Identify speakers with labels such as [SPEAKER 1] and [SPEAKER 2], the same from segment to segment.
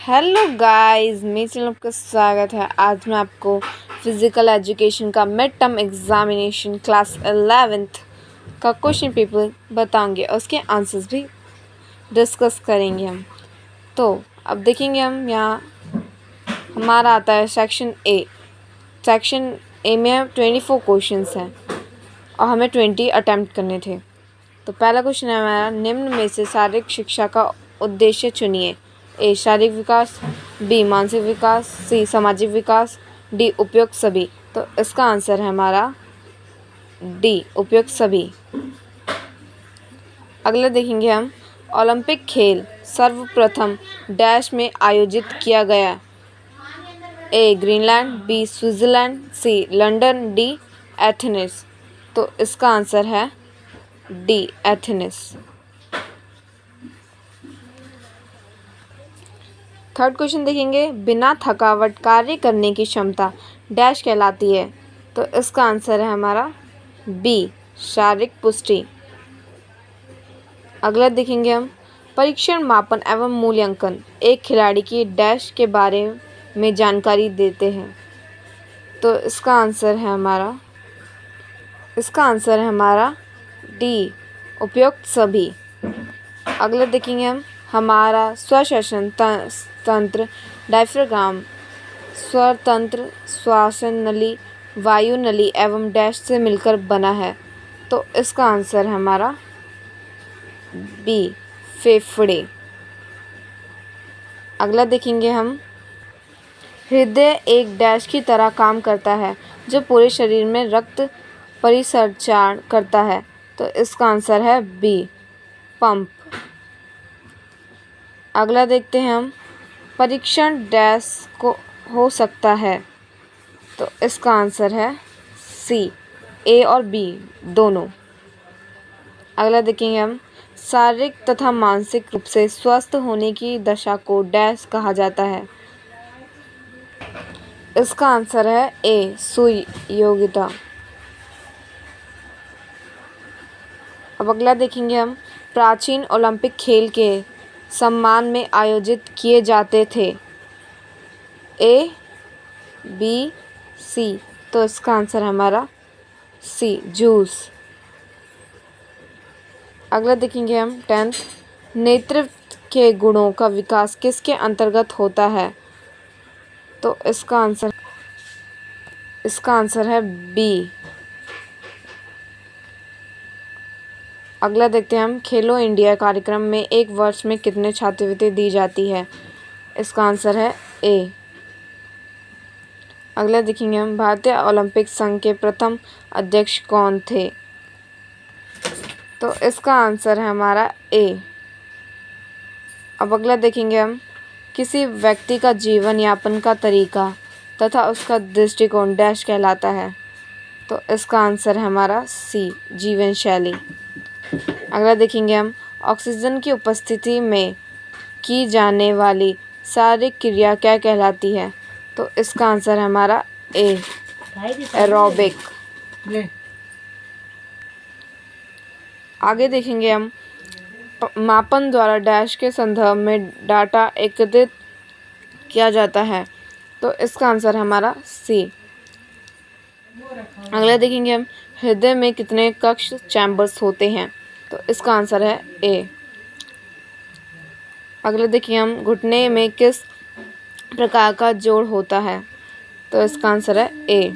[SPEAKER 1] Hello guys, मेरे channel का स्वागत है। आज मैं आपको फिज़िकल एजुकेशन का mid term examination class 11th का क्वेश्चन पेपर बताऊंगी और उसके आंसर्स भी डिस्कस करेंगे हम। तो अब देखेंगे हम यहाँ हमारा आता है सेक्शन ए। सेक्शन ए में 24 क्वेश्चंस हैं और हमें 20 अटैम्प्ट करने थे। तो पहला क्वेश्चन है हमारा, निम्न में से शारीरिक शिक्षा का उद्देश्य चुनिए। ए शारीरिक विकास, बी मानसिक विकास, सी सामाजिक विकास, डी उपयुक्त सभी। तो इसका आंसर है हमारा डी उपयुक्त सभी। अगला देखेंगे हम, ओलंपिक खेल सर्वप्रथम डैश में आयोजित किया गया। ए ग्रीनलैंड, बी स्विट्जरलैंड, सी लंदन, डी एथेंस। तो इसका आंसर है डी एथेंस। थर्ड क्वेश्चन देखेंगे, बिना थकावट कार्य करने की क्षमता डैश कहलाती है। तो इसका आंसर है हमारा बी शारीरिक पुष्टि। अगला देखेंगे हम, परीक्षण मापन एवं मूल्यांकन एक खिलाड़ी की डैश के बारे में जानकारी देते हैं। तो इसका आंसर है हमारा डी उपयुक्त सभी। अगला देखेंगे हम, हमारा स्वशासन तंत्र डायफ्राम स्वतंत्र श्वसन नली, वायु नली एवं डैश से मिलकर बना है। तो इसका आंसर है हमारा बी फेफड़े। अगला देखेंगे हम, हृदय एक डैश की तरह काम करता है जो पूरे शरीर में रक्त परिसंचारण करता है। तो इसका आंसर है बी पंप। अगला देखते हैं हम, परीक्षण डैश को हो सकता है। तो इसका आंसर है सी ए और बी दोनों। अगला देखेंगे हम, शारीरिक तथा मानसिक रूप से स्वस्थ होने की दशा को डैश कहा जाता है। इसका आंसर है ए सुयोग्यता। अब अगला देखेंगे हम, प्राचीन ओलंपिक खेल के सम्मान में आयोजित किए जाते थे। A B C. तो इसका आंसर हमारा सी जूस। अगला देखेंगे हम 10th, नेतृत्व के गुणों का विकास किसके अंतर्गत होता है। तो इसका आंसर है बी। अगला देखते हैं हम, खेलो इंडिया कार्यक्रम में एक वर्ष में कितने छात्रवृत्ति दी जाती है। इसका आंसर है ए। अगला देखेंगे हम, भारतीय ओलंपिक संघ के प्रथम अध्यक्ष कौन थे। तो इसका आंसर है हमारा ए। अब अगला देखेंगे हम, किसी व्यक्ति का जीवन यापन का तरीका तथा उसका दृष्टिकोण डैश कहलाता है। तो इसका आंसर है हमारा सी जीवन शैली। अगला देखेंगे हम, ऑक्सीजन की उपस्थिति में की जाने वाली शारीरिक क्रिया क्या कहलाती है। तो इसका आंसर है हमारा ए एरोबिक। आगे देखेंगे हम, मापन द्वारा डैश के संदर्भ में डाटा एकत्रित किया जाता है। तो इसका आंसर है हमारा सी। अगला देखेंगे हम, हृदय में कितने कक्ष चैम्बर्स होते हैं। तो इसका आंसर है ए। अगला देखिए हम, घुटने में किस प्रकार का जोड़ होता है। तो इसका आंसर है ए।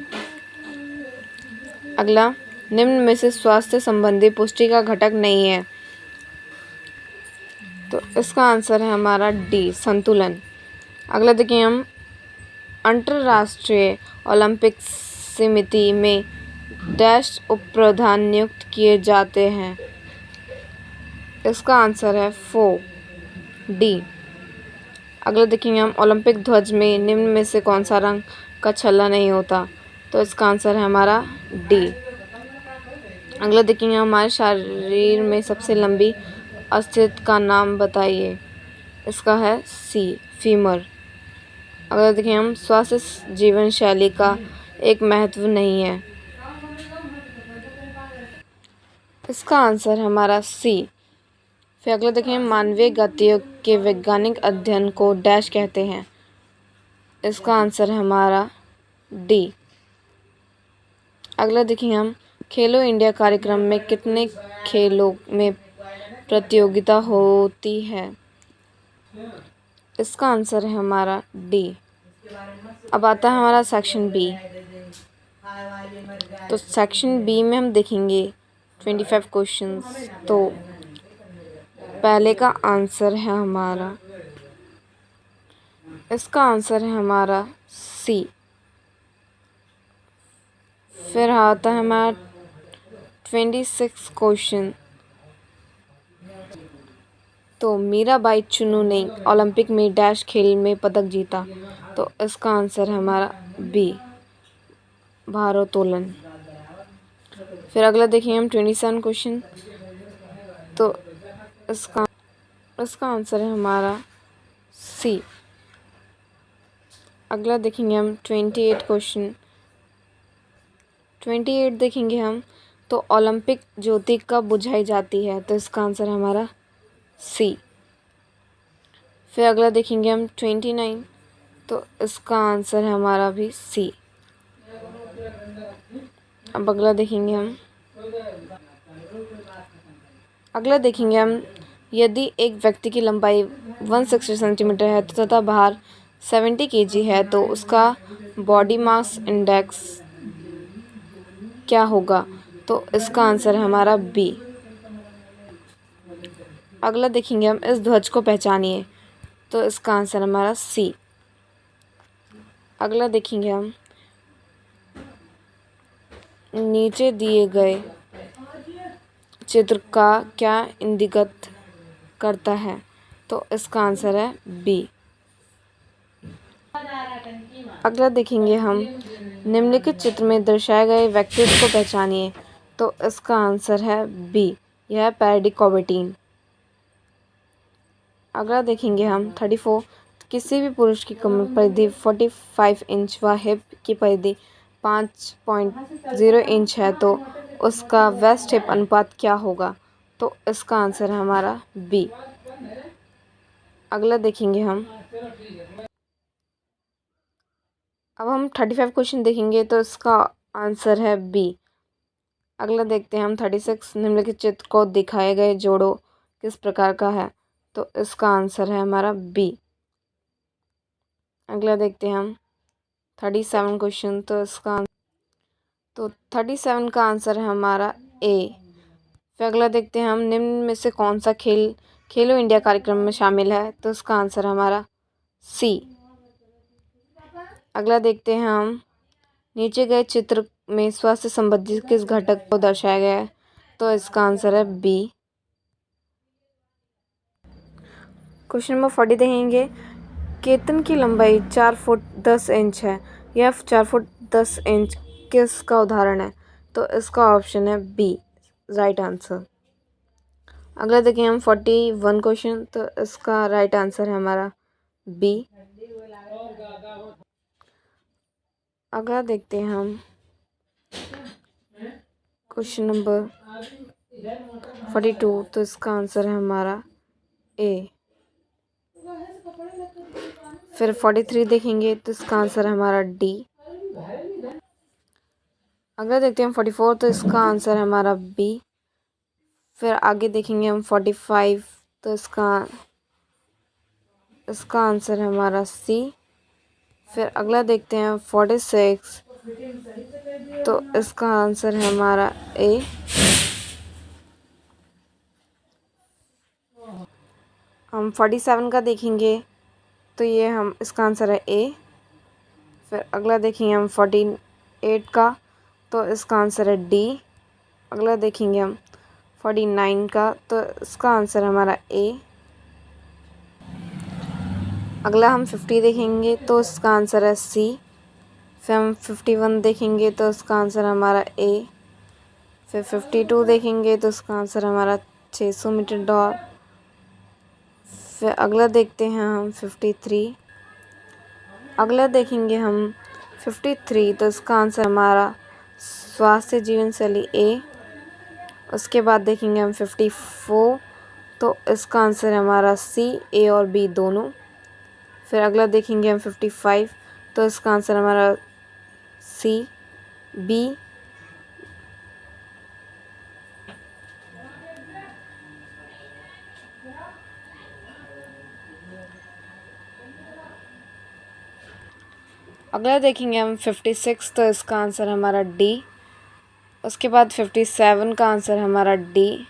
[SPEAKER 1] अगला, निम्न में से स्वास्थ्य संबंधी पुष्टि का घटक नहीं है। तो इसका आंसर है हमारा डी संतुलन। अगला देखिए हम, अंतर्राष्ट्रीय ओलंपिक समिति में डैश उपप्रधान नियुक्त किए जाते हैं। इसका आंसर है 4 डी। अगला देखेंगे हम, ओलंपिक ध्वज में निम्न में से कौन सा रंग का छल्ला नहीं होता। तो इसका आंसर है हमारा डी। अगला देखेंगे, हमारे शरीर में सबसे लंबी अस्थित का नाम बताइए। इसका है सी फीमर। अगला देखेंगे हम, स्वस्थ जीवन शैली का एक महत्व नहीं है। इसका आंसर हमारा सी फिर अगला देखें, मानवीय गतियों के वैज्ञानिक अध्ययन को डैश कहते हैं। इसका आंसर है हमारा डी। अगला देखिए हम, खेलो इंडिया कार्यक्रम में कितने खेलों में प्रतियोगिता होती है। इसका आंसर है हमारा डी। अब आता है हमारा सेक्शन बी। तो सेक्शन बी में हम देखेंगे 25 क्वेश्चंस। तो पहले का आंसर है हमारा, इसका आंसर है हमारा सी। फिर आता है हमारा 26 क्वेश्चन। तो मीराबाई चुनू ने ओलंपिक में डैश खेल में पदक जीता। तो इसका आंसर है हमारा बी, भारोत्तोलन। फिर अगला देखिए हम 27 क्वेश्चन। तो इसका आंसर है हमारा सी। अगला देखेंगे हम 28 क्वेश्चन। 28 देखेंगे हम, तो ओलंपिक ज्योति कब बुझाई जाती है। तो इसका आंसर है हमारा सी। फिर अगला देखेंगे हम 29। तो इसका आंसर है हमारा भी सी। अब अगला देखेंगे हम, यदि एक व्यक्ति की लंबाई 160 सेंटीमीटर है तथा भार 70 kg है तो उसका बॉडी मास इंडेक्स क्या होगा। तो इसका आंसर है हमारा बी। अगला देखेंगे हम, इस ध्वज को पहचानिए। तो इसका आंसर हमारा सी। अगला देखेंगे हम, नीचे दिए गए चित्र का क्या इंगित करता है। तो इसका आंसर है बी। अगला देखेंगे हम, निम्नलिखित चित्र में दर्शाए गए व्यक्तित्व को पहचानिए। तो इसका आंसर है बी, यह पैरडी कॉबर्टीन। अगला देखेंगे हम 34, किसी भी पुरुष की कमर परिधि 45 इंच व हिप की परिधि 5.0 इंच है तो उसका वेस्ट हिप अनुपात क्या होगा। तो इसका आंसर है हमारा बी। अगला देखेंगे हम, अब हम 35 क्वेश्चन देखेंगे। तो इसका आंसर है बी। अगला देखते हैं हम 36, निम्नलिखित चित्र को दिखाए गए जोड़ो किस प्रकार का है। तो इसका आंसर है हमारा बी। अगला देखते हैं हम 37 क्वेश्चन। तो 37 का आंसर है हमारा ए। फिर अगला देखते हैं हम, निम्न में से कौन सा खेल खेलो इंडिया कार्यक्रम में शामिल है। तो इसका आंसर हमारा सी। अगला देखते हैं हम, नीचे गए चित्र में स्वास्थ्य संबंधी किस घटक को दर्शाया गया है। तो इसका आंसर है बी। क्वेश्चन नंबर 40 देखेंगे, केतन की लंबाई 4 फुट 10 इंच है। यह 4 फुट 10 इंच किसका उदाहरण है। तो इसका ऑप्शन है बी, राइट आंसर। अगला देखें हम 41 क्वेश्चन। तो इसका राइट आंसर है हमारा बी। अगला देखते हैं हम क्वेश्चन नंबर 42। तो इसका आंसर है हमारा ए। फिर 43 देखेंगे। तो इसका आंसर है हमारा डी। अगला देखते हैं हम 44। तो इसका आंसर है हमारा बी। फिर आगे देखेंगे हम 45। तो इसका आंसर है हमारा सी। फिर अगला देखते हैं 46। तो इसका आंसर है हमारा ए। हम 47 का देखेंगे। तो ये इसका आंसर है ए। फिर अगला देखेंगे हम 48 का। तो इसका आंसर है डी। अगला देखेंगे हम 49 का। तो इसका आंसर हमारा ए। अगला हम 50 देखेंगे। तो इसका आंसर है सी। फिर हम 51 देखेंगे। तो इसका आंसर हमारा ए। फिर 52 देखेंगे। तो इसका आंसर हमारा 600 मीटर दौड़। फिर अगला देखते हैं हम 53। अगला देखेंगे हम 53। तो इसका आंसर हमारा स्वास्थ्य जीवन शैली ए। उसके बाद देखेंगे हम 54। तो इसका आंसर है हमारा सी, ए और बी दोनों। फिर अगला देखेंगे हम 55, तो इसका आंसर हमारा सी, बी। अगला देखेंगे हम 56, तो इसका आंसर हमारा डी। उसके बाद 57 का आंसर हमारा डी।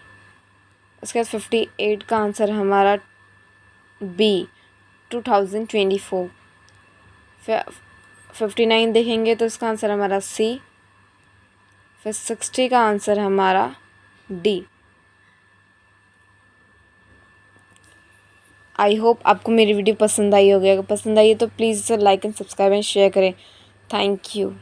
[SPEAKER 1] उसके बाद 58 का आंसर हमारा बी, 2024। फिर 59 देखेंगे तो इसका आंसर हमारा सी। फिर 60 का आंसर हमारा डी। आई होप आपको मेरी वीडियो पसंद आई होगी। अगर पसंद आई है तो प्लीज़ इसे like and subscribe and share करें। Thank you.